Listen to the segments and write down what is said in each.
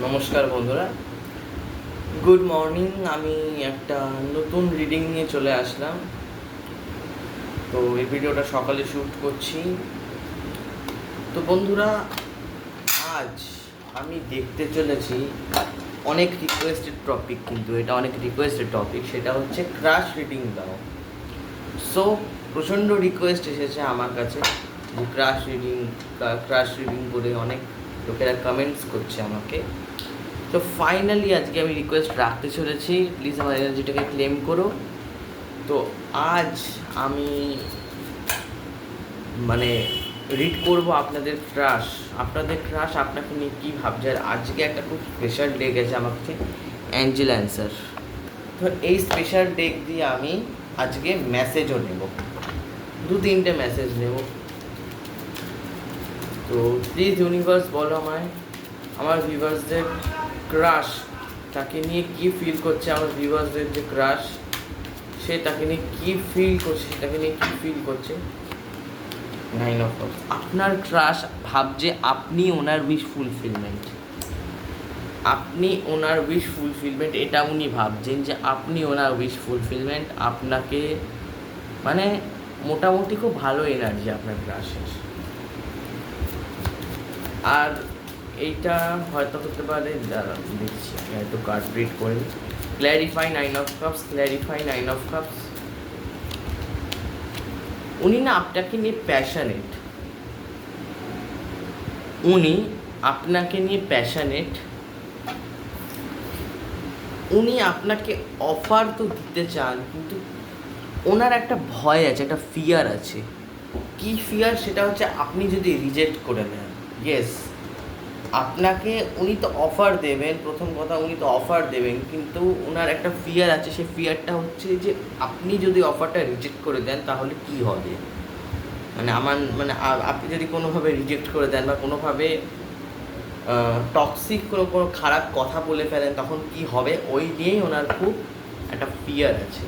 নমস্কার বন্ধুরা, good morning. আমি একটা নতুন রিডিং নিয়ে চলে আসলাম। তো এই ভিডিওটা সকালে শ্যুট করছি। তো বন্ধুরা, আজ আমি দেখতে চলেছি অনেক রিকোয়েস্টেড টপিক, কিন্তু এটা অনেক রিকোয়েস্টেড টপিক, সেটা হচ্ছে ক্রাশ রিডিং দাও। সো প্রচণ্ড রিকোয়েস্ট এসেছে আমার কাছে যে ক্রাশ রিডিং করে অনেক লোকেরা কমেন্টস করছে আমাকে। তো ফাইনালি আজকে আমি রিকোয়েস্ট রাখতে চলেছি, প্লিজ আমার এনার্জিটাকে ক্লেম করো। তো আজ আমি রিড করব আপনাদের ক্রাশ আপনাকে নিয়ে কী ভাবছে। আর আজকে একটা খুব স্পেশাল ডে গেছে আমার কাছে, অ্যাঞ্জেল অ্যান্সার। তো এই স্পেশাল ডেক দিয়ে আমি আজকে মেসেজও নেব, 2-3টে মেসেজ নেব। তো প্লিজ ইউনিভার্স বলো আমায়, আমার ভিউয়ার্সদের ক্রাশ তাকে নিয়ে কী ফিল করছে, আমার ভিউয়ার্সদের যে ক্রাশ সে তাকে নিয়ে কী ফিল করছে, সেটাকে নিয়ে কী ফিল করছে। 9 অফ কাপস। আপনার ক্রাশ ভাবছে আপনি ওনার উইশ ফুলফিলমেন্ট, এটা উনি ভাবছেন যে আপনি ওনার উইশ ফুলফিলমেন্ট। আপনাকে মোটামুটি খুব ভালো এনার্জি আপনার ক্রাশের। আর এইটা হয়তো হতে পারে, দেখছি আমি একটু কার্ড রিড করে নিই। Clarify 9 of cups. উনি না আপনাকে নিয়ে প্যাশনেট, উনি আপনাকে অফার তো দিতে চান, কিন্তু ওনার একটা ভয় আছে, একটা ফিয়ার আছে। কি ফিয়ার? সেটা হচ্ছে আপনি যদি রিজেক্ট করে নেন। ইয়েস, আপনাকে উনি তো অফার দেবেন, প্রথম কথা উনি তো অফার দেবেন, কিন্তু ওনার একটা ফিয়ার আছে। সেই ফিয়ারটা হচ্ছে যে আপনি যদি অফারটা রিজেক্ট করে দেন তাহলে কি হবে, আপনি যদি কোনোভাবে রিজেক্ট করে দেন বা কোনোভাবে টক্সিক কোনো খারাপ কথা বলে ফেলেন, তখন কি হবে, ওই নিয়েই ওনার খুব একটা ফিয়ার আছে।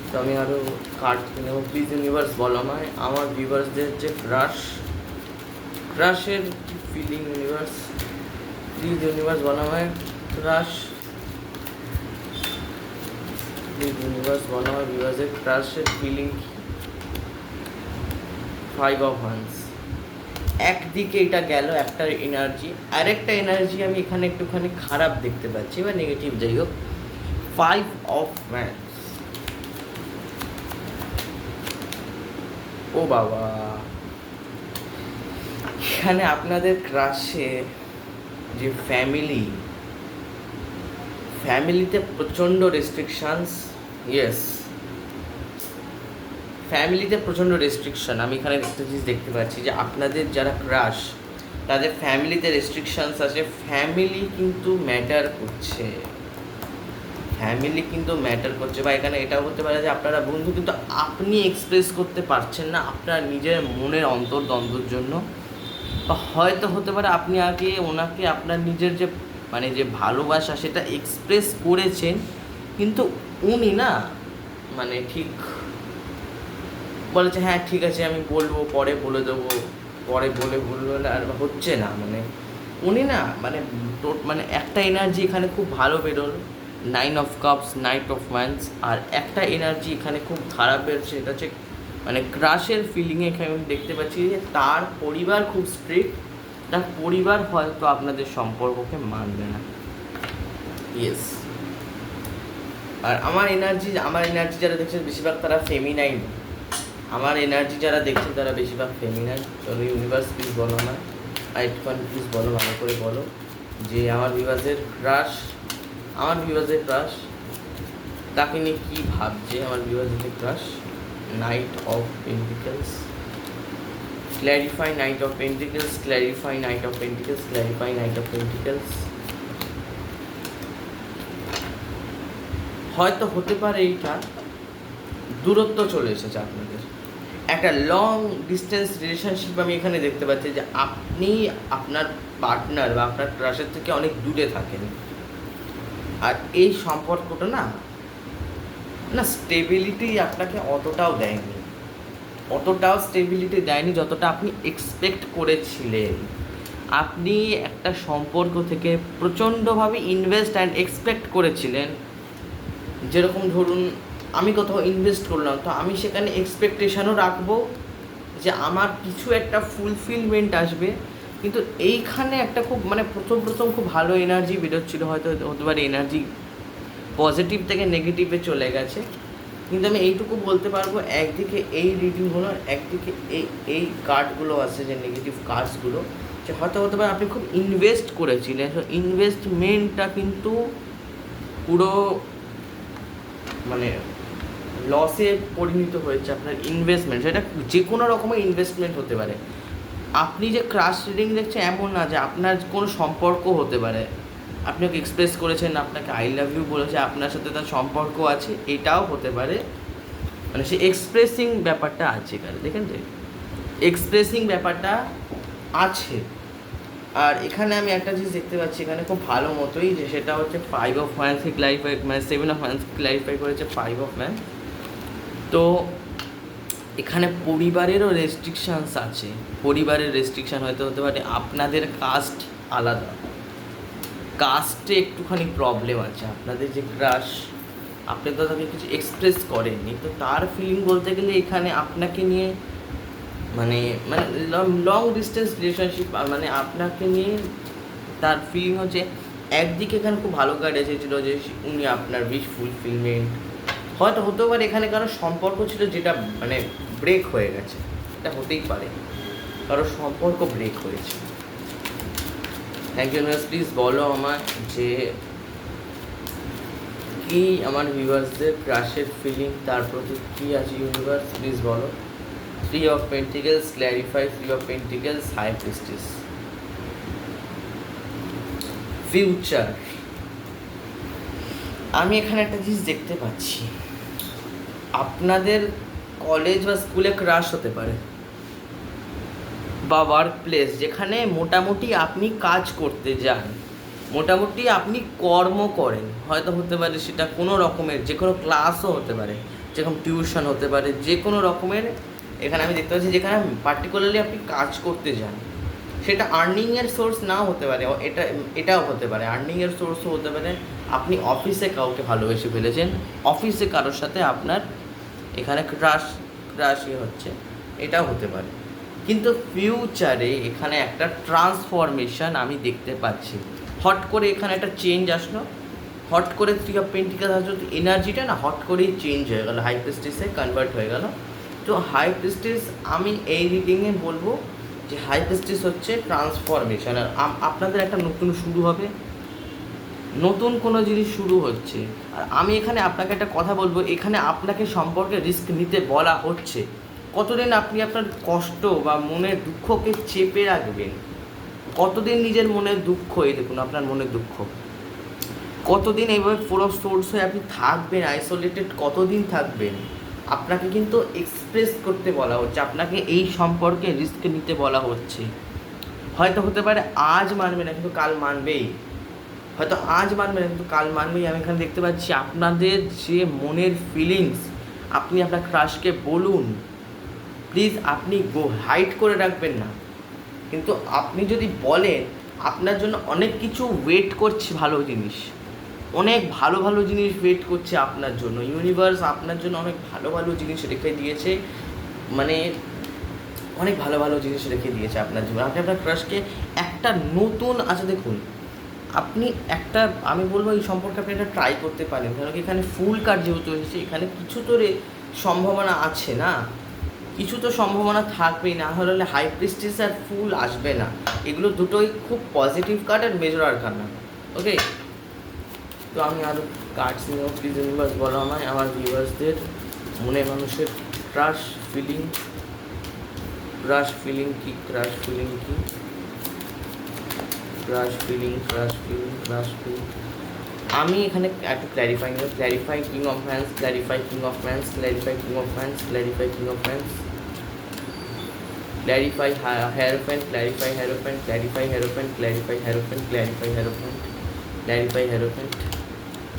তো আমি আরও কার্ড কিনেব। প্লিজ ইউনিভার্স বলো আমায়, আমার ভিউয়ার্সদের যে ক্রাশের কি ফিলিং। প্লিজ ইউনিভার্স বলো আমায় ভিউয়ার্সদের ক্রাশের ফিলিং। 5 of wands. একদিকে এটা গেল একটা এনার্জি, আরেকটা এনার্জি আমি এখানে একটুখানি খারাপ দেখতে পাচ্ছি বা নেগেটিভ, যাই হোক। 5 অফ ওয়ান্স। ও বাবা, এখানে আপনাদের ক্রাশে যে ফ্যামিলিতে প্রচণ্ড রেস্ট্রিকশানস। ইয়েস, ফ্যামিলিতে প্রচণ্ড রেস্ট্রিকশান। আমি এখানে একটা জিনিস দেখতে পাচ্ছি যে আপনাদের যারা ক্রাশ তাদের ফ্যামিলিতে রেস্ট্রিকশানস আছে। ফ্যামিলি কিন্তু ম্যাটার করছে বা এখানে এটাও হতে পারে যে আপনারা বন্ধু, কিন্তু আপনি এক্সপ্রেস করতে পারছেন না আপনার নিজের মনের অন্তর্দ্বন্দ্বের জন্য। বা হয়তো হতে পারে আপনি আগে ওনাকে আপনার নিজের যে যে ভালোবাসা সেটা এক্সপ্রেস করেছেন, কিন্তু উনি না ঠিক বলেছে হ্যাঁ ঠিক আছে আমি বলবো, পরে বলে দেবো, বললো আর হচ্ছে না। উনি না একটা এনার্জি এখানে খুব ভালো বেরোলো, 9 of cups, knight of wands. আর একটা এনার্জি এখানে খুব খারাপ বেরোচ্ছে, এটা হচ্ছে ক্রাশের ফিলিংয়ে এখানে আমি দেখতে পাচ্ছি যে তার পরিবার খুব স্ট্রিক্ট, তার পরিবার হয়তো আপনাদের সম্পর্ককে মানবে না। ইয়েস। আর আমার এনার্জি যারা দেখছেন বেশিরভাগ তারা ফেমিনাইন। চলো ইউনিভার্স প্লিজ বলো না, আইটকন প্লিজ বলো, ভালো করে বলো যে আমার ভিউয়ার্সের ক্রাশ তাকে নিয়ে কী ভাবছে। আমার ভিউয়ার্সের crush. Knight of pentacles. Clarify knight of pentacles. হয়তো হতে পারে এইটা দূরত্ব চলে এসেছে আপনাদের, একটা লং ডিস্টেন্স রিলেশনশিপ আমি এখানে দেখতে পাচ্ছি যে আপনি আপনার পার্টনার বা আপনার ক্রাশের থেকে অনেক দূরে থাকেন। আর এই সম্পর্কটা না স্টেবিলিটি আপনাকে অতটাও স্টেবিলিটি দেয়নি যতটা আপনি এক্সপেক্ট করেছিলেন। আপনি একটা সম্পর্ক থেকে প্রচণ্ডভাবে ইনভেস্ট অ্যান্ড এক্সপেক্ট করেছিলেন, যেরকম ধরুন আমি কোথাও ইনভেস্ট করলাম, তো আমি সেখানে এক্সপেকটেশনও রাখবো যে আমার কিছু একটা ফুলফিলমেন্ট আসবে। কিন্তু এইখানে একটা খুব মানে প্রথম খুব ভালো এনার্জি বেরোচ্ছিলো, হয়তো হতে পারে এনার্জি পজিটিভ থেকে নেগেটিভে চলে গেছে। কিন্তু আমি এইটুকু বলতে পারবো, একদিকে এই রিডিংগুলো, একদিকে এই কার্ডগুলো আছে যে নেগেটিভ কার্ডসগুলো, যে হয়তো হতে পারে আপনি খুব ইনভেস্ট করেছিলেন, তো ইনভেস্টমেন্টটা কিন্তু পুরো মানে লসে পরিণত হয়েছে আপনার ইনভেস্টমেন্ট। সেটা যে কোনো রকমের ইনভেস্টমেন্ট হতে পারে। আপনি যে ক্রাশ রিডিং দেখছেন এমন না যে আপনার কোনো সম্পর্ক হতে পারে, আপনি ওকে এক্সপ্রেস করেছেন, আপনাকে আই লাভ ইউ বলেছে, আপনার সাথে তার সম্পর্ক আছে, এটাও হতে পারে। মানে সে এক্সপ্রেসিং ব্যাপারটা আছে এখানে, দেখেন তো এক্সপ্রেসিং ব্যাপারটা আছে। আর এখানে আমি একটা জিনিস দেখতে পাচ্ছি এখানে খুব ভালো মতোই, যে সেটা হচ্ছে 5 অফ ওয়ান্সকে ক্ল্যারিফাই, মানে 7 অফ ওয়ান্সকে ক্ল্যারিফাই করেছে 5 অফ ওয়ান্স। তো এখানে পরিবারেরও রেস্ট্রিকশানস আছে। পরিবারের রেস্ট্রিকশান হয়তো হতে পারে আপনাদের কাস্ট আলাদা, কাস্টে একটুখানি প্রবলেম আছে। আপনাদের যে ক্রাশ, আপনি তো তাকে কিছু এক্সপ্রেস করেননি, তো তার ফিলিং বলতে গেলে এখানে আপনাকে নিয়ে মানে মানে লং ডিস্টেন্স রিলেশনশিপ, মানে আপনাকে নিয়ে তার ফিলিং হচ্ছে। একদিকে এখানে খুব ভালো কার্ড এসেছিলো যে উনি আপনার উইশ ফুলফিলমেন্ট, হয়তো হতেও পারে এখানে কারো সম্পর্ক ছিল যেটা মানে ব্রেক হয়ে গেছে, এটা হতেই পারে কারো সম্পর্ক ব্রেক হয়েছে। থ্যাংক ইউ ইউনিভার্স, প্লিজ বলো আমার যে কি আমার ভিউয়ার্সদের ক্রাশের ফিলিং, তার প্রতি কী আছে ইউনিভার্স, প্লিজ বলো। 3 of pentacles clarify, 3 of pentacles high priestess. Future, আমি এখানে একটা জিনিস দেখতে পাচ্ছি, আপনাদের কলেজ বা স্কুলে ক্রাশ হতে পারে, বা ওয়ার্ক প্লেস যেখানে মোটামুটি আপনি কাজ করতে যান, মোটামুটি আপনি কর্ম করেন, হয়তো হতে পারে সেটা কোনো রকমের যে কোনো ক্লাসও হতে পারে, যেরকম টিউশন হতে পারে, যে কোনো রকমের এখানে আমি দেখতে পাচ্ছি যেখানে পার্টিকুলারলি আপনি কাজ করতে যান। সেটা আর্নিংয়ের সোর্স নাও হতে পারে, এটাও হতে পারে আর্নিংয়ের সোর্সও হতে পারে। আপনি অফিসে কাউকে ভালোবেসে ফেলেছেন, অফিসে কারোর সাথে আপনার এখানে ক্রাশই হচ্ছে, এটাও হতে পারে। কিন্তু ফিউচারে এখানে একটা ট্রান্সফরমেশন আমি দেখতে পাচ্ছি। হট করে এখানে একটা চেঞ্জ আসলো, হট করে 3 অফ পেন্টিকেলস আসলো, এনার্জিটা না হট করেই চেঞ্জ হয়ে গেল, হাই প্রিস্টেসে কনভার্ট হয়ে গেল। তো হাই প্রিস্টেস আমি এই রিডিংয়ে বলবো যে হাই প্রিস্টেস হচ্ছে ট্রান্সফরমেশন, আর আপনাদের একটা নতুন শুরু হবে, নতুন কোনো জিনিস শুরু হচ্ছে। আর আমি এখানে আপনাকে একটা কথা বলবো, এখানে আপনাকে সম্পর্কে রিস্ক নিতে বলা হচ্ছে। কতদিন আপনি আপনার কষ্ট বা মনের দুঃখকে চেপে রাখবেন, কতদিন নিজের মনের দুঃখ, এই দেখুন আপনার মনের দুঃখ, কতদিন এইভাবে পুরো সোর্স হয়ে আপনি থাকবেন, আইসোলেটেড কতদিন থাকবেন। আপনাকে কিন্তু এক্সপ্রেস করতে বলা হচ্ছে, আপনাকে এই সম্পর্কে রিস্ক নিতে বলা হচ্ছে। হয়তো হতে পারে আজ মানবে না কিন্তু কাল মানবেই, হয়তো আজ মানবে না কিন্তু কাল মানবেই। আমি এখানে দেখতে পাচ্ছি আপনাদের যে মনের ফিলিংস, আপনি আপনার ক্রাশকে বলুন প্লিজ, আপনি হাইড করে রাখবেন না। কিন্তু আপনি যদি বলেন, আপনার জন্য অনেক কিছু ওয়েট করছে, ভালো জিনিস, অনেক ভালো ভালো জিনিস ওয়েট করছে আপনার জন্য। ইউনিভার্স আপনার জন্য অনেক ভালো ভালো জিনিস রেখে দিয়েছে, মানে অনেক ভালো ভালো জিনিস রেখে দিয়েছে আপনার জন্য। আপনি আপনার ক্রাশকে একটা নতুন, আচ্ছা দেখুন আপনি একটা, আমি বলবো এই সম্পর্কে আপনি এটা ট্রাই করতে পারেন, কারণ কি এখানে ফুল কার্ড যেহেতু এসেছে, এখানে কিছু তো সম্ভাবনা আছে না, কিছু তো সম্ভাবনা থাকবেই, না হলে হাই প্রিস্টেস আর ফুল আসবে না। এগুলো দুটোই খুব পজিটিভ কার্ড আর মেজর আরকানা। ওকে, তো আমি আরও কার্ডস নিয়েও প্লিজ ইউনিভার্স বলো আমায়, আমার ভিউয়ার্সদের মনে মানুষের ক্রাশ ফিলিং, ক্রাশ ফিলিং কি, ক্রাশ ফিলিং কি, crush feeling, crush feeling, crush feeling. আমি এখানে একটু clarify king of hands, clarify king of hands, clarify king of hands, clarify king of hands, clarify hierophant, clarify hierophant, clarify hierophant, clarify hierophant, clarify hierophant, clarify hierophant,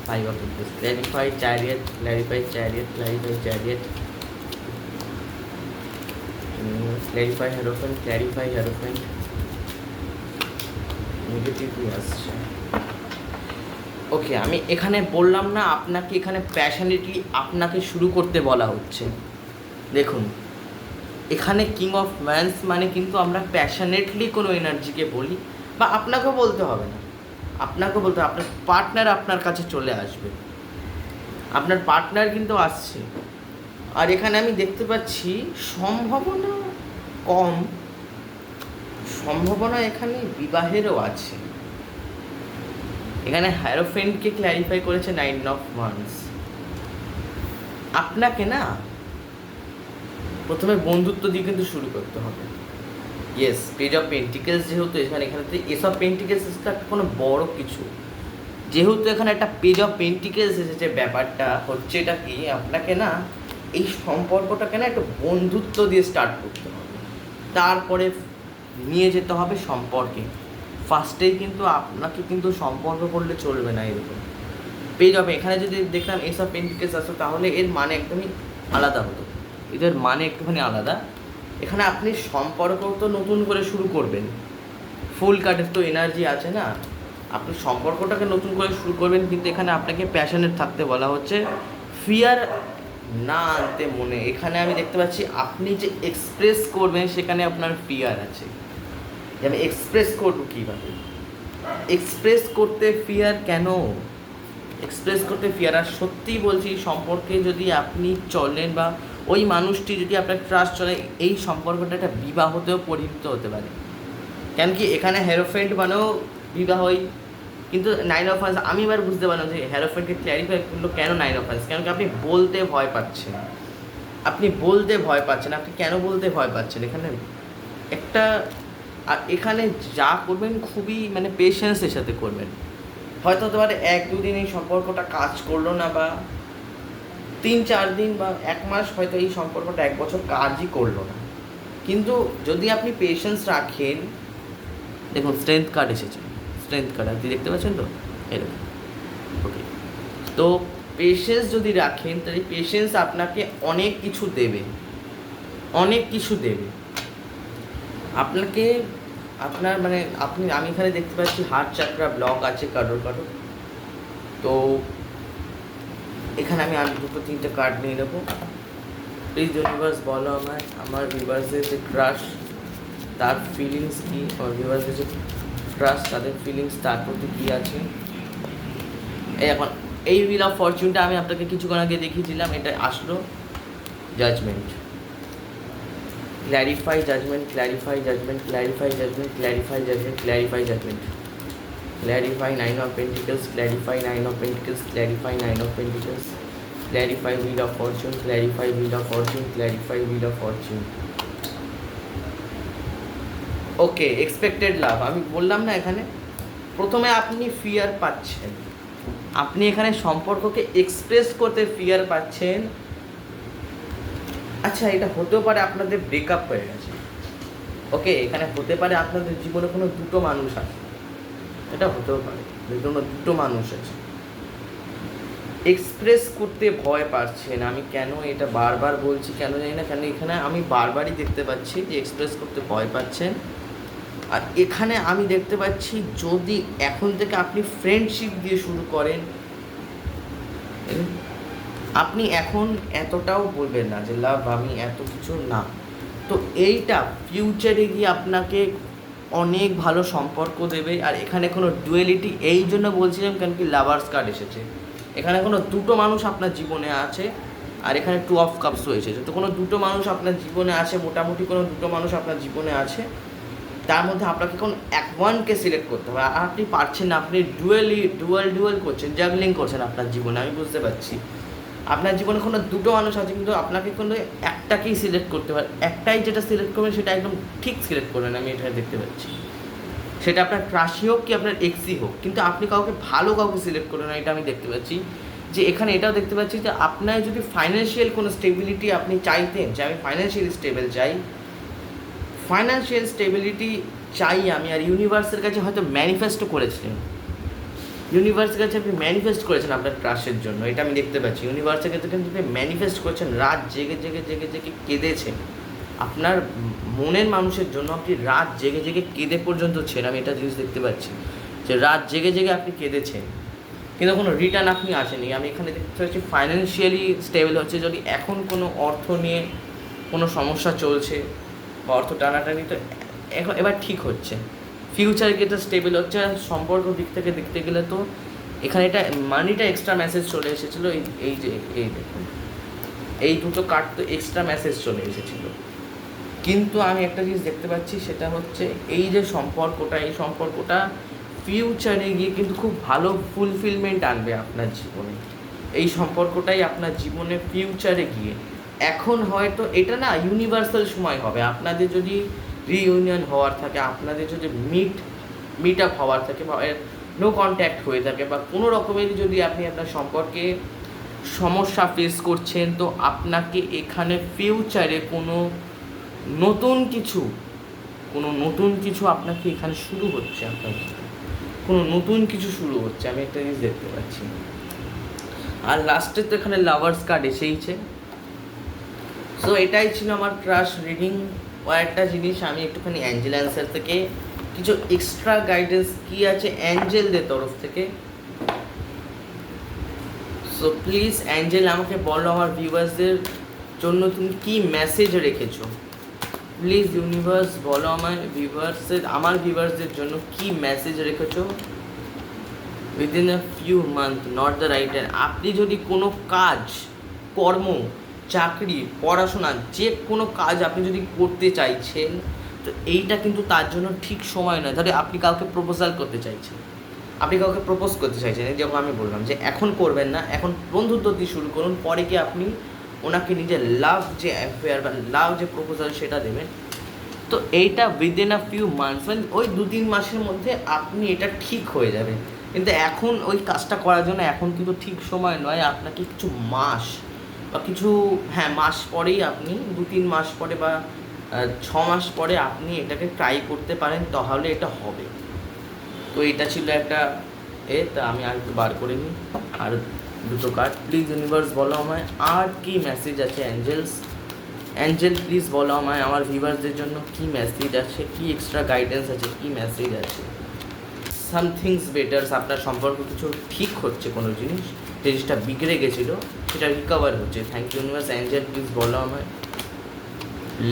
5 of Pentacles, clarify chariot, clarify chariot, clarify chariot, clarify hierophant, clarify hierophant, নেগেটিভই আসছে। Okay, আমি এখানে বললাম না আপনাকে এখানে passionately আপনাকে শুরু করতে বলা হচ্ছে। দেখুন, এখানে কিং অফ ওয়ান্স মানে কিন্তু আমরা প্যাশনেটলি কোনো এনার্জিকে বলি, বা আপনাকেও বলতে হবে না, আপনাকেও বলতে হবে, আপনার পার্টনার আপনার কাছে চলে আসবে, আপনার পার্টনার কিন্তু আসছে। আর এখানে আমি দেখতে পাচ্ছি সম্ভাবনা কম, সম্ভাবনা এখানে বিবাহেরও আছে। এখানে হায়ারোফেন্টকে ক্ল্যারিফাই করেছে 9 অফ ওয়ান্স। আপনাকে না প্রথমে বন্ধুত্ব দিয়ে কিন্তু শুরু করতে হবে। ইয়েস, পেজ অফ পেন্টিকেলস যেহেতু এখানে এস অফ পেন্টিকেলস একটা কোনো বড় কিছু, যেহেতু এখানে একটা পেজ অফ পেন্টিকেলস এসেছে, ব্যাপারটা হচ্ছে এটা কি, আপনাকে না এই সম্পর্কটাকে না একটু বন্ধুত্ব দিয়ে স্টার্ট করতে হবে, তারপরে নিয়ে যেতে হবে সম্পর্কে। ফার্স্টেই কিন্তু আপনাকে কিন্তু সম্পর্ক করলে চলবে না এরকম। পেজ অফ, এখানে যদি দেখলাম এস অফ পেন্টিকেলস আসতো তাহলে এর মানে একদমই আলাদা হতো, এদের মানে একটুখানি আলাদা। এখানে আপনি সম্পর্ক তো নতুন করে শুরু করবেন, ফুল কার্ডের তো এনার্জি আছে না, আপনি সম্পর্কটাকে নতুন করে শুরু করবেন, কিন্তু এখানে আপনাকে প্যাশনেট থাকতে বলা হচ্ছে, ফিয়ার না আনতে মনে। এখানে আমি দেখতে পাচ্ছি আপনি যে এক্সপ্রেস করবেন সেখানে আপনার ফিয়ার আছে, যে আমি এক্সপ্রেস করবো কীভাবে, এক্সপ্রেস করতে ফিয়ার কেন, এক্সপ্রেস করতে ফিয়ার। আর সত্যিই বলছি, সম্পর্কে যদি আপনি চলেন বা ওই মানুষটি যদি আপনার ট্রাস্ট চলে, এই সম্পর্কটা একটা বিবাহতেও পরিণত হতে পারে। কেন কি এখানে হেরোফেন্ট মানেও বিবাহই, কিন্তু 9 অফ ওয়ান্স আমি এবার বুঝতে পারলাম যে হেরোফেন্টকে ক্ল্যারিফাই করলো কেন 9 অফ ওয়ান্স। কেন কি আপনি বলতে ভয় পাচ্ছেন, আপনি বলতে ভয় পাচ্ছেন, আপনি কেন বলতে ভয় পাচ্ছেন এখানে একটা। আর এখানে যা করবেন খুবই মানে পেশেন্সের সাথে করবেন। হয়তো হতে পারে 1-2 দিন এই সম্পর্কটা কাজ করলো না, বা 3-4 দিন বা 1 মাস, হয়তো এই সম্পর্কটা 1 বছর কাজই করলো না, কিন্তু যদি আপনি পেশেন্স রাখেন, দেখুন স্ট্রেংথ কার্ড এসেছে, স্ট্রেংথ কার্ড আপনি দেখতে পাচ্ছেন তো এরকম। ওকে, তো পেশেন্স যদি রাখেন তাহলে পেশেন্স আপনাকে অনেক কিছু দেবে, অনেক কিছু দেবে আপনাকে। আপনার মানে আমি এখানে দেখতে পাচ্ছি হার্ট চাকরা ব্লক আছে কারোর কারোর। তো এখানে আমি আর 2-3টে কার্ড নিয়ে নেবো। প্লিজ ইউনিভার্স বলো আমার ভিউয়ার্সের যে ক্রাশ তার ফিলিংস কী, আমার ভিউয়ার্সের যে ক্রাশ তাদের ফিলিংস তার প্রতি কী আছে। এখন এই হুইল অফ ফরচুনটা আমি আপনাকে কিছুক্ষণ আগে দেখিয়েছিলাম, এটা আসলো judgment. Clarify judgment, clarify judgment, clarify judgment, clarify judgment, clarify judgment, clarify 9 of pentacles, clarify 9 of pentacles, clarify 9 of pentacles, clarify wheel of fortune, clarify wheel of fortune, clarify wheel of fortune. Okay, expected love আমি বললাম না, এখানে প্রথমে আপনি fear পাচ্ছেন, আপনি এখানে সম্পর্ককে এক্সপ্রেস করতে ফিয়ার পাচ্ছেন। আচ্ছা, এটা হতেও পারে আপনাদের ব্রেকআপ হয়ে গেছে। ওকে, এখানে হতে পারে আপনাদের জীবনে কোনো 2টো মানুষ আছে, এটা হতেও পারে কোনো 2টো মানুষ আছে। এক্সপ্রেস করতে ভয় পাচ্ছেন, আমি কেন এটা বারবার বলছি কেন জানি না, কেন এখানে আমি বারবারই দেখতে পাচ্ছি যে এক্সপ্রেস করতে ভয় পাচ্ছেন। আর এখানে আমি দেখতে পাচ্ছি যদি এখন থেকে আপনি ফ্রেন্ডশিপ দিয়ে শুরু করেন, আপনি এখন এতটাও বলবেন না যে লাভ আমি এত কিছু না, তো এইটা ফিউচারে গিয়ে আপনাকে অনেক ভালো সম্পর্ক দেবে। আর এখানে কোনো ডুয়েলিটি এই জন্য বলছিলাম কেন কি লাভার্স কার্ড এসেছে, এখানে কোনো 2টো মানুষ আপনার জীবনে আছে, আর এখানে 2 অফ কাপসও এসেছে। তো কোনো 2টো মানুষ আপনার জীবনে আছে, মোটামুটি কোনো 2টো মানুষ আপনার জীবনে আছে, তার মধ্যে আপনাকে কোনো ওয়ানকে সিলেক্ট করতে হবে। আর আপনি পারছেন না, আপনি ডুয়াল করছেন, জাগলিং করছেন আপনার জীবনে, আমি বুঝতে পারছি আপনার জীবনে কোনো 2টো মানুষ আছে, কিন্তু আপনাকে কোনো একটাকেই সিলেক্ট করতে পারে। একটাই যেটা সিলেক্ট করবেন সেটা একদম ঠিক সিলেক্ট করবেন, আমি এটা দেখতে পাচ্ছি। সেটা আপনার ক্রাশই হোক কি আপনার এক্সই হোক, কিন্তু আপনি কাউকে সিলেক্ট করবেন না, এটা আমি দেখতে পাচ্ছি। যে এখানে এটাও দেখতে পাচ্ছি যে আপনার যদি ফাইন্যান্সিয়াল কোনো স্টেবিলিটি আপনি চাইতেন, যে আমি ফাইন্যান্সিয়াল স্টেবল চাই, ফাইন্যান্সিয়াল স্টেবিলিটি চাই আমি, আর ইউনিভার্সের কাছে হয়তো ম্যানিফেস্টও করেছিলেন, ইউনিভার্সের কাছে আপনি ম্যানিফেস্ট করেছেন আপনার ক্রাশের জন্য, এটা আমি দেখতে পাচ্ছি। ইউনিভার্সের কাছে কিন্তু আপনি ম্যানিফেস্ট করেছেন, রাত জেগে জেগে জেগে জেগে কেঁদেছেন, আপনার মনের মানুষের জন্য আপনি রাত জেগে জেগে কেঁদে পর্যন্ত ছেন, আমি এটা জিনিস দেখতে পাচ্ছি যে রাত জেগে জেগে আপনি কেঁদেছেন, কিন্তু কোনো রিটার্ন আপনি আসেনি। আমি এখানে দেখতে পাচ্ছি ফাইন্যান্সিয়ালি স্টেবল হচ্ছে। যদি এখন কোনো অর্থ নিয়ে কোনো সমস্যা চলছে বা অর্থ টানাটানি, তো এবার ঠিক হচ্ছে, ফিউচারে এটা স্টেবল হচ্ছে। সম্পর্ক দিক থেকে দেখতে গেলে তো এখানে এটা মানিটা এক্সট্রা মেসেজ চলে এসেছিলো। এই যে এই দেখুন, এই দুটো কার্ড তো এক্সট্রা মেসেজ চলে এসেছিলো। কিন্তু আমি একটা জিনিস দেখতে পাচ্ছি, সেটা হচ্ছে এই যে সম্পর্কটা, এই সম্পর্কটা ফিউচারে গিয়ে কিন্তু খুব ভালো ফুলফিলমেন্ট আনবে আপনার জীবনে। এই সম্পর্কটাই আপনার জীবনে ফিউচারে গিয়ে, এখন হয়তো এটা না ইউনিভার্সাল সময় হবে। আপনাদের যদি রিইউনিয়ন হওয়ার থাকে, আপনাদের যদি মিট আপ হওয়ার থাকে, বা নো কন্ট্যাক্ট হয়ে থাকে, বা কোনো রকমের যদি আপনি আপনার সম্পর্কে সমস্যা ফেস করছেন, তো আপনাকে এখানে ফিউচারে কোনো নতুন কিছু আপনাকে এখানে শুরু হচ্ছে, আপনার কোনো নতুন কিছু শুরু হচ্ছে, আমি একটা জিনিস দেখতে পাচ্ছি। আর লাস্টে তো এখানে লাভার্স কার্ড এসেইছে। সো এটাই ছিল আমার ক্রাশ রিডিং। ও একটা জিনিস আমি একটুখানি অ্যাঞ্জেল অ্যান্সার থেকে কিছু এক্সট্রা গাইডেন্স কী আছে অ্যাঞ্জেলদের তরফ থেকে। সো প্লিজ অ্যাঞ্জেল আমাকে বলো আমার ভিউয়ার্সদের জন্য তুমি কী মেসেজ রেখেছো। প্লিজ ইউনিভার্স বলো আমার ভিউয়ার্সদের জন্য কী মেসেজ রেখেছো। Within a few month not the right time. আপনি যদি কোনো কাজ, কর্ম, চাকরি, পড়াশোনা, যে কোনো কাজ আপনি যদি করতে চাইছেন, তো এইটা কিন্তু তার জন্য ঠিক সময় নয়। ধরে আপনি কাউকে প্রপোজ করতে চাইছেন, যেরকম আমি বললাম যে এখন করবেন না, এখন বন্ধুত্ব দিয়ে শুরু করুন, পরে কি আপনি ওনাকে নিজের লাভ যে অ্যাফেয়ার বা লাভ যে প্রপোজাল সেটা দেবেন। তো এইটা উইদিন আ ফিউ মান্থস, মানে ওই 2-3 মাসের মধ্যে আপনি এটা ঠিক হয়ে যাবে। কিন্তু এখন ওই কাজটা করার জন্য এখন কিন্তু ঠিক সময় নয়। আপনাকে কিছু মাস বা মাস পরেই আপনি 2-3 মাস পরে বা 6 মাস পরে আপনি এটাকে ট্রাই করতে পারেন, তাহলে এটা হবে। তো এটা ছিল একটা তা আমি আর একটু বার করে নিই আর দুটো কার্ড। প্লিজ ইউনিভার্স বলো আমায় আর কি মেসেজ আছে। অ্যাঞ্জেল প্লিজ বলো আমায় আমার ভিউয়ার্সদের জন্য কি মেসেজ আছে, কি এক্সট্রা গাইডেন্স আছে, কি মেসেজ আছে। সামথিংস বেটার্স, আপনার সম্পর্ক কিছু ঠিক হচ্ছে, কোনো জিনিসটা বিগড়ে গেছিলো সেটা রিকভার হচ্ছে। Thank you universe. Angel please বলো আমায়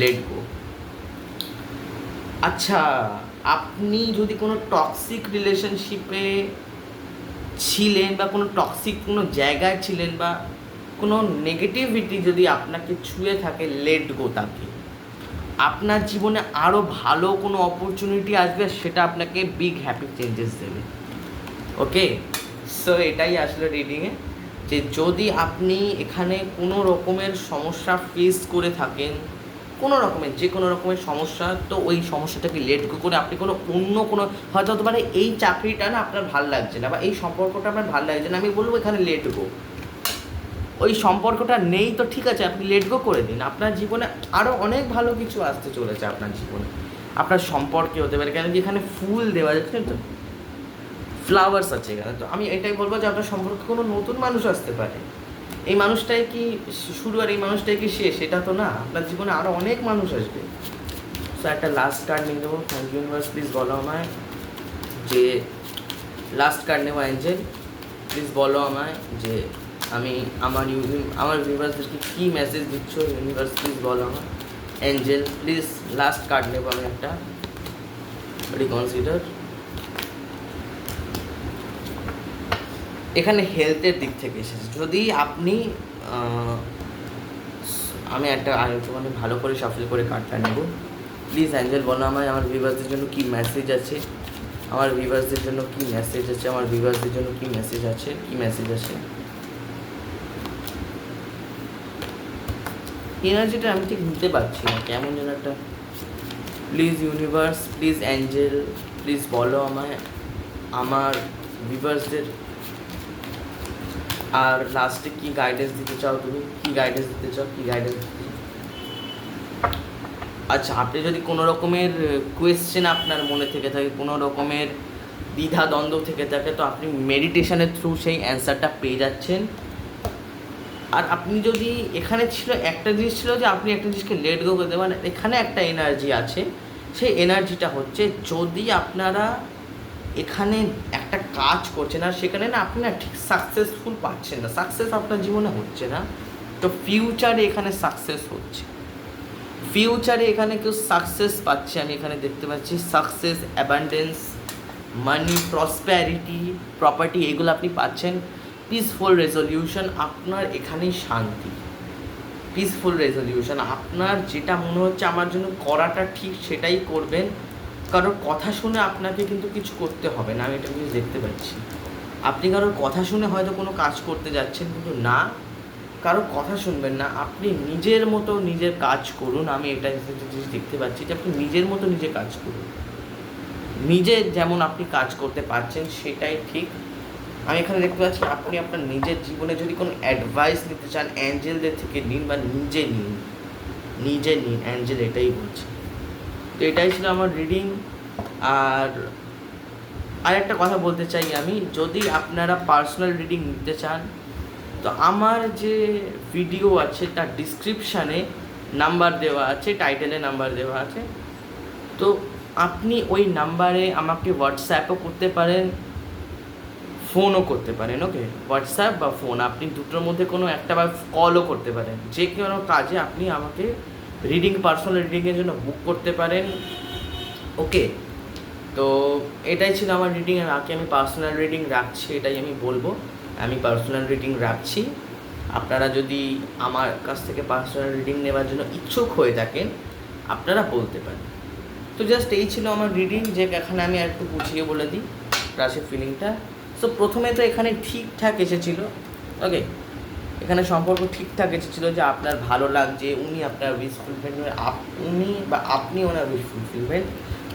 লেট গো। আচ্ছা, আপনি যদি কোনো টক্সিক রিলেশনশিপে ছিলেন বা কোনো টক্সিক কোনো জায়গায় ছিলেন বা কোনো নেগেটিভিটি যদি আপনাকে ছুঁয়ে থাকে, লেট গো তাকে। আপনার জীবনে আরও ভালো কোনো অপরচুনিটি আসবে, সেটা আপনাকে বিগ হ্যাপি চেঞ্জেস দেবে। ওকে, সো এটাই আসলে রিডিংয়ে, যে যদি আপনি এখানে কোনো রকমের সমস্যা ফেস করে থাকেন, যে কোনো রকমের সমস্যা, তো ওই সমস্যাটাকে লেট গো করে আপনি অন্য কোনো হয়তো হতে পারে এই চাকরিটা না আপনার ভালো লাগছে না বা এই সম্পর্কটা আপনার ভালো লাগছে না, আমি বলবো এখানে লেট গো। ওই সম্পর্কটা নেই তো ঠিক আছে, আপনি লেট গো করে দিন। আপনার জীবনে আরও অনেক ভালো কিছু আসতে চলেছে আপনার জীবনে, আপনার সম্পর্কে হতে পারে। কেন কি এখানে ফুল দেওয়া যাচ্ছে তো, ফ্লাওয়ার্স আছে এখানে। তো আমি এটাই বলবো যে আপনার সম্পর্কে কোনো নতুন মানুষ আসতে পারে। এই মানুষটাই কি শুরু আর এই মানুষটাই কি শেষ, এটা তো না। আপনার জীবনে আরও অনেক মানুষ আসবে। সো একটা লাস্ট কার্ড নিয়ে দেবো। থ্যাংক ইউ ইউনিভার্স, প্লিজ বলো আমায় যে লাস্ট কার্ড নেবো। অ্যাঞ্জেল প্লিজ বলো আমায় যে আমি আমার ভিউয়ার্সদেরকে কী মেসেজ দিচ্ছ। ইউনিভার্স প্লিজ বলো আমার। অ্যাঞ্জেল প্লিজ লাস্ট কার্ড নেবো আমি একটা, রিকনসিডার। এখানে হেলথের দিক থেকে এসেছে। যদি আপনি আমি একটু মানে ভালো করে শাফল করে কার্ডটা নেব। প্লিজ অ্যাঞ্জেল বলো আমায় আমার ভিউয়ার্সদের জন্য কী মেসেজ আছে, আমার ভিউয়ার্সদের জন্য কী মেসেজ আছে, আমার ভিউয়ার্সদের জন্য কী মেসেজ আছে, কী মেসেজ আছে। এনার্জিটা আমি ঠিক নিতে পারছি না, কেমন যেন একটা। Please universe, please Angel, please বলো আমায় আমার ভিউয়ার্সদের। আর লাস্টে কি গাইডেন্স দিতে চাও তুমি, কি গাইডেন্স দিতে চাও। আচ্ছা, আপনি যদি কোনো রকমের কোয়েশ্চেন আপনার মনে থেকে থাকে, কোনো রকমের দ্বিধা দ্বন্দ্ব থেকে থাকে, তো আপনি মেডিটেশনের থ্রু সেই অ্যান্সারটা পেয়ে যাচ্ছেন। আর আপনি যদি এখানে ছিল একটা জিনিস ছিল যে আপনি একটা জিনিসকে লেট গো করে দেবেন, এখানে একটা এনার্জি আছে, সেই এনার্জিটা হচ্ছে যদি আপনারা এখানে একটা কাজ করছেন আর সেখানে না আপনি না ঠিক সাকসেসফুল পাচ্ছেন না, সাকসেস আপনার জীবনে হচ্ছে না, তো ফিউচারে এখানে সাকসেস হচ্ছে, ফিউচারে এখানে কেউ সাকসেস পাচ্ছে, আমি এখানে দেখতে পাচ্ছি সাকসেস, অ্যাবান্ডেন্স, মানি, প্রসপ্যারিটি, প্রপার্টি, এগুলো আপনি পাচ্ছেন। পিসফুল রেজলিউশন, আপনার এখানেই শান্তি, পিসফুল রেজলিউশন, আপনার যেটা মনে হচ্ছে আমার জন্য করাটা ঠিক সেটাই করবেন, কারোর কথা শুনে আপনাকে কিন্তু কিছু করতে হবে না, আমি এটা জিনিস দেখতে পাচ্ছি। আপনি কারোর কথা শুনে হয়তো কোনো কাজ করতে যাচ্ছেন, কিন্তু না, কারোর কথা শুনবেন না, আপনি নিজের মতো নিজের কাজ করুন। আমি এটা জিনিস দেখতে পাচ্ছি যে আপনি নিজের মতো নিজে কাজ করুন, নিজে যেমন আপনি কাজ করতে পারছেন সেটাই ঠিক। আমি এখানে দেখতে পাচ্ছি আপনি আপনার নিজের জীবনে যদি কোনো অ্যাডভাইস নিতে চান অ্যাঞ্জেলদের থেকে নিন বা নিজে নিন, নিজে নিন, অ্যাঞ্জেল এটাই বলছে। তো এটাই ছিল আমার রিডিং। আর একটা কথা বলতে চাই আমি, যদি আপনারা পার্সোনাল রিডিং নিতে চান তো আমার যে ভিডিও আছে তার ডিসক্রিপশানে নাম্বার দেওয়া আছে, টাইটেলে নাম্বার দেওয়া আছে, তো আপনি ওই নাম্বারে আমাকে হোয়াটসঅ্যাপও করতে পারেন, ফোনও করতে পারেন। ওকে, হোয়াটসঅ্যাপ বা ফোন, আপনি দুটোর মধ্যে কোনো একটা বা কলও করতে পারেন, যে কোনো কাজে আপনি আমাকে রিডিং, পার্সোনাল রিডিংয়ের জন্য বুক করতে পারেন। ওকে, তো এটাই ছিল আমার রিডিং। আর আগে আমি পার্সোনাল রিডিং রাখছি, এটাই আমি বলবো, আমি পার্সোনাল রিডিং রাখছি। আপনারা যদি আমার কাছ থেকে পার্সোনাল রিডিং নেওয়ার জন্য ইচ্ছুক হয়ে থাকেন আপনারা বলতে পারেন। তো জাস্ট এই ছিল আমার রিডিং, যে এখানে আমি আর একটু বুঝিয়ে বলে দিই রাশির ফিলিংটা। সো প্রথমে তো এখানে ঠিকঠাক এসেছিলো, ওকে, এখানে সম্পর্ক ঠিকঠাক এসেছিলো যে আপনার ভালো লাগছে, উনি আপনার উইশ ফুলফিল, উনি বা আপনি ওনার উইশ ফুলফিলমেন্ট।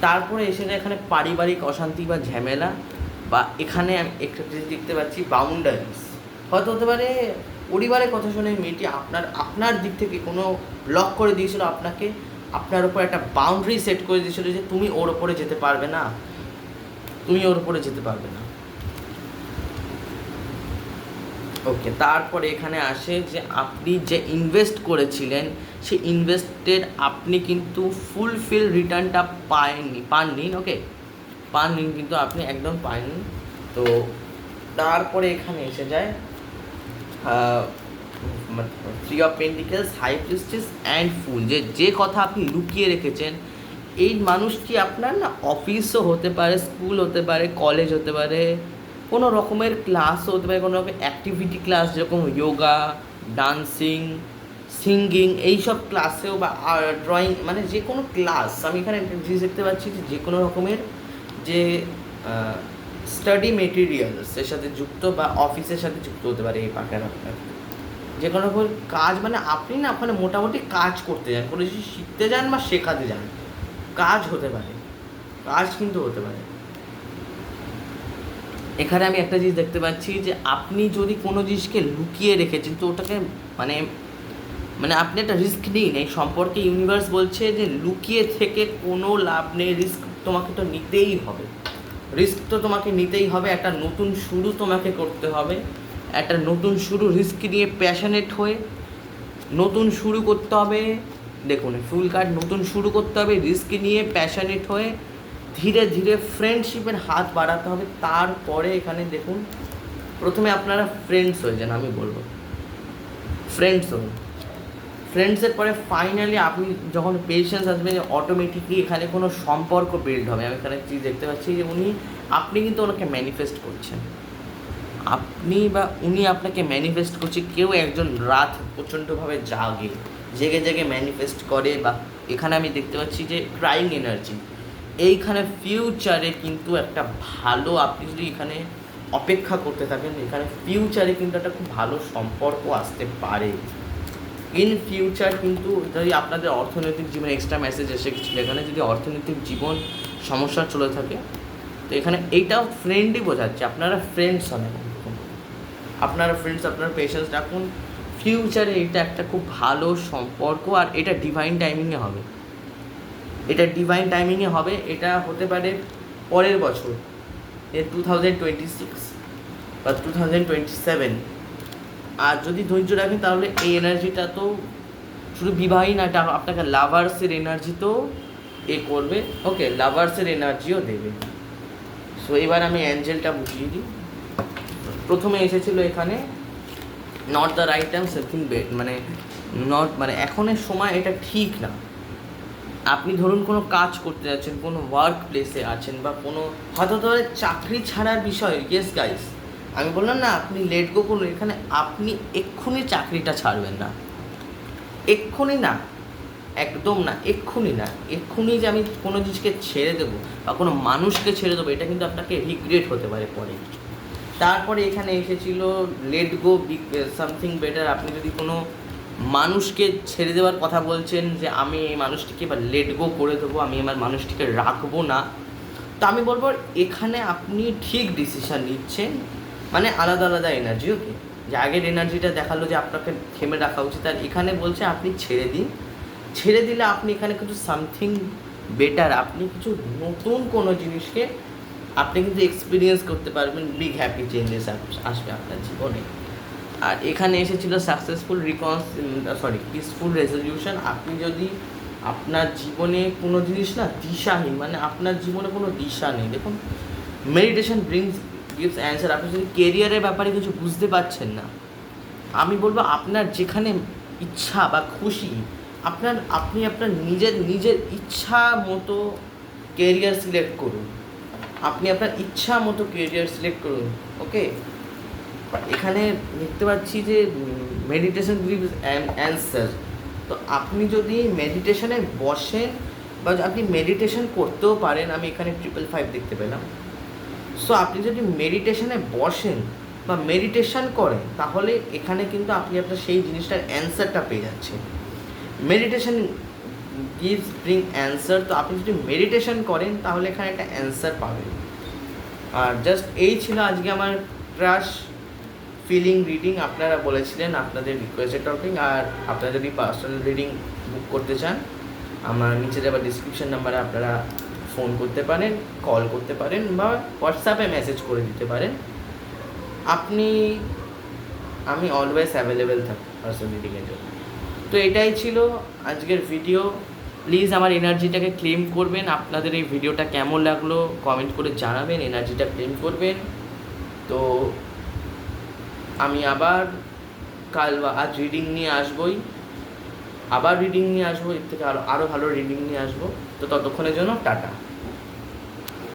তারপরে এসে যায় এখানে পারিবারিক অশান্তি বা ঝামেলা, বা এখানে আমি একটা দেখতে পাচ্ছি বাউন্ডারিজ, হয়তো হতে পারে পরিবারের কথা শুনে মেয়েটি আপনার দিক থেকে কোনো ব্লক করে দিয়েছিল আপনাকে, আপনার ওপর একটা বাউন্ডারি সেট করে দিয়েছিল যে তুমি ওর ওপরে যেতে পারবে না, তুমি ওর ওপরে যেতে পারবে না। ওকে, তারপরে এখানে আসে যে আপনি যে ইনভেস্ট করেছিলেন সেই ইনভেস্টের আপনি কিন্তু ফুলফিল রিটার্নটা পাননি। ওকে, পাননি, কিন্তু আপনি একদম পাননি। তো তারপরে এখানে এসে যায় three of pentacles, high priestess and fool, যে কথা আপনি লুকিয়ে রেখেছেন, এই মানুষটি আপনার না অফিসও হতে পারে, স্কুল হতে পারে, কলেজ হতে পারে, কোনো রকমের ক্লাসও হতে পারে, কোনো রকম অ্যাক্টিভিটি ক্লাস, যেরকম যোগা, ডান্সিং, সিঙ্গিং, এইসব ক্লাসেও, বা ড্রয়িং, মানে যে কোনো ক্লাস, আমি এখানে জিনিস দেখতে পাচ্ছি যে কোনো রকমের যে স্টাডি মেটেরিয়ালসের সাথে যুক্ত বা অফিসের সাথে যুক্ত হতে পারে এই পাখার আপনার, যে কোনো রকমের কাজ, মানে আপনি না ওখানে মোটামুটি কাজ করতে যান, কোনো কিছু শিখতে যান বা শেখাতে যান, কাজ হতে পারে, কাজ কিন্তু হতে পারে। এখানে আমি একটা জিনিস দেখতে পাচ্ছি যে আপনি যদি কোনো জিনিসকে লুকিয়ে রেখেছেন তো ওটাকে মানে আপনি একটা রিস্ক নিন এই সম্পর্কে। ইউনিভার্স বলছে যে লুকিয়ে থেকে কোনো লাভ নেই, রিস্ক তোমাকে তো নিতেই হবে, রিস্ক তো তোমাকে নিতেই হবে, একটা নতুন শুরু তোমাকে করতে হবে, একটা নতুন শুরু, রিস্ক নিয়ে প্যাশনেট হয়ে নতুন শুরু করতে হবে। দেখুন ফুল কার্ড, নতুন শুরু করতে হবে, রিস্ক নিয়ে প্যাশনেট হয়ে ধীরে ধীরে ফ্রেন্ডশিপের হাত বাড়াতে হবে। তারপরে এখানে দেখুন প্রথমে আপনারা ফ্রেন্ডস হয়ে যান, আমি বলবো ফ্রেন্ডস হন, ফ্রেন্ডসের পরে ফাইনালি আপনি যখন পেশেন্স আসবে অটোমেটিকলি এখানে কোনো সম্পর্ক বিল্ড হবে। আমি এখানে চীজ দেখতে পাচ্ছি যে আপনি কিন্তু ওনাকে ম্যানিফেস্ট করছেন, আপনি বা উনি আপনাকে ম্যানিফেস্ট করছে, কেউ একজন রাত প্রচণ্ডভাবে জেগে জেগে ম্যানিফেস্ট করে। বা এখানে আমি দেখতে পাচ্ছি যে ক্রাইং এনার্জি, এইখানে ফিউচারে কিন্তু একটা ভালো, আপনি যদি এখানে অপেক্ষা করতে থাকেন এখানে ফিউচারে কিন্তু একটা খুব ভালো সম্পর্ক আসতে পারে। ইন ফিউচার কিন্তু যদি আপনাদের অর্থনৈতিক জীবনে এক্সট্রা মেসেজ এসে গেছিলো, এখানে যদি অর্থনৈতিক জীবন সমস্যা চলে থাকে তো এখানে এইটাও ফ্রেন্ডই বোঝাচ্ছে, আপনারা ফ্রেন্ডস হন, আপনারা ফ্রেন্ডস, আপনারা পেশেন্স রাখুন, ফিউচারে এটা একটা খুব ভালো সম্পর্ক। আর এটা ডিভাইন টাইমিংয়ে হবে, এটা ডিভাইন টাইমিংয়ে হবে, এটা হতে পারে পরের বছর 2026 বা 2027, আর যদি ধৈর্য রাখেন তাহলে এই এনার্জিটা তো শুধু বিবাহী না, এটা আপনাকে লাভার্সের এনার্জি তো করবে, ওকে, লাভার্সের এনার্জিও দেবে। সো এবার আমি অ্যাঞ্জেলটা বুঝিয়ে দিই। প্রথমে এসেছিলো এখানে not the right time something bed, মানে এখনের সময় এটা ঠিক না। আপনি ধরুন কোনো কাজ করতে যাচ্ছেন, কোনো ওয়ার্ক প্লেসে আছেন, বা কোনো হয়তো ধরে চাকরি ছাড়ার বিষয়। ইয়েস গাইস, আমি বললাম না আপনি লেট গো করুন, এখানে আপনি এক্ষুনি চাকরিটা ছাড়বেন না, এক্ষুনি না, একদম না, এক্ষুনি না, এক্ষুনি যে আমি কোনো জিনিসকে ছেড়ে দেবো বা কোনো মানুষকে ছেড়ে দেবো, এটা কিন্তু আপনাকে রিগ্রেট হতে পারে পরে। তারপরে এখানে এসেছিল লেট গো সামথিং বেটার। আপনি যদি কোনো মানুষকে ছেড়ে দেওয়ার কথা বলছেন যে আমি এই মানুষটিকে এবার লেট গো করে দেবো, আমি আমার মানুষটিকে রাখবো না, তো আমি বলবো এখানে আপনি ঠিক ডিসিশান নিচ্ছেন, মানে আলাদা আলাদা এনার্জি। ওকে, যে আগের এনার্জিটা দেখালো যে আপনাকে থেমে রাখা উচিত, আর এখানে বলছে আপনি ছেড়ে দিন। ছেড়ে দিলে আপনি এখানে কিছু সামথিং বেটার, আপনি কিছু নতুন কোনো জিনিসকে আপনি কিন্তু এক্সপিরিয়েন্স করতে পারবেন, বিগ হ্যাপি চেঞ্জেস আসবে আপনার জীবনে। আর এখানে এসেছিল সাকসেসফুল পিসফুল রেজলিউশন। আপনি যদি আপনার জীবনে কোনো জিনিস না দিশাহীন, মানে আপনার জীবনে কোনো দিশা নেই, দেখুন মেডিটেশন গিভস অ্যান্সার। আপনি যদি কেরিয়ারের ব্যাপারে কিছু বুঝতে পারছেন না, আমি বলবো আপনার যেখানে ইচ্ছা বা খুশি, আপনি আপনার নিজের ইচ্ছা মতো কেরিয়ার সিলেক্ট করুন, আপনি আপনার ইচ্ছা মতো কেরিয়ার সিলেক্ট করুন। ওকে, এখানে দেখতে পাচ্ছি যে মেডিটেশন গিভস অ্যান্সার। তো আপনি যদি মেডিটেশনে বসেন বা আপনি মেডিটেশন করতেও পারেন, আমি এখানে 555 দেখতে পেলাম। সো আপনি যদি মেডিটেশনে বসেন বা মেডিটেশন করেন, তাহলে এখানে কিন্তু আপনি আপনার সেই জিনিসটার অ্যান্সারটা পেয়ে যাচ্ছেন। Meditation gives bring answer. তো আপনি যদি মেডিটেশন করেন তাহলে এখানে একটা অ্যান্সার পাবেন। আর জাস্ট এই ছিল আজকে আমার ক্রাশ ফিলিং রিডিং। আপনারা বলেছিলেন আপনাদের রিকোয়েস্টেড টপিক। আর আপনারা যদি পার্সোনাল রিডিং বুক করতে চান, আমার নিচে দেওয়া ডিসক্রিপশন নাম্বারে আপনারা ফোন করতে পারেন, কল করতে পারেন, বা হোয়াটসঅ্যাপে মেসেজ করে দিতে পারেন। আমি অলওয়েজ অ্যাভেলেবেল থাকি পার্সোনাল রিডিংয়ের জন্য। তো এটাই ছিল আজকের ভিডিও। প্লিজ আমার এনার্জিটাকে ক্লেম করবেন। আপনাদের এই ভিডিওটা কেমন লাগলো কমেন্ট করে জানাবেন, এনার্জিটা ক্লেম করবেন। তো আমি আবার কাল বা আজ রিডিং নিয়ে আসবোই, আবার রিডিং নিয়ে আসবো, এর থেকে আরও ভালো রিডিং নিয়ে আসবো। তো ততক্ষণের জন্য টাটা।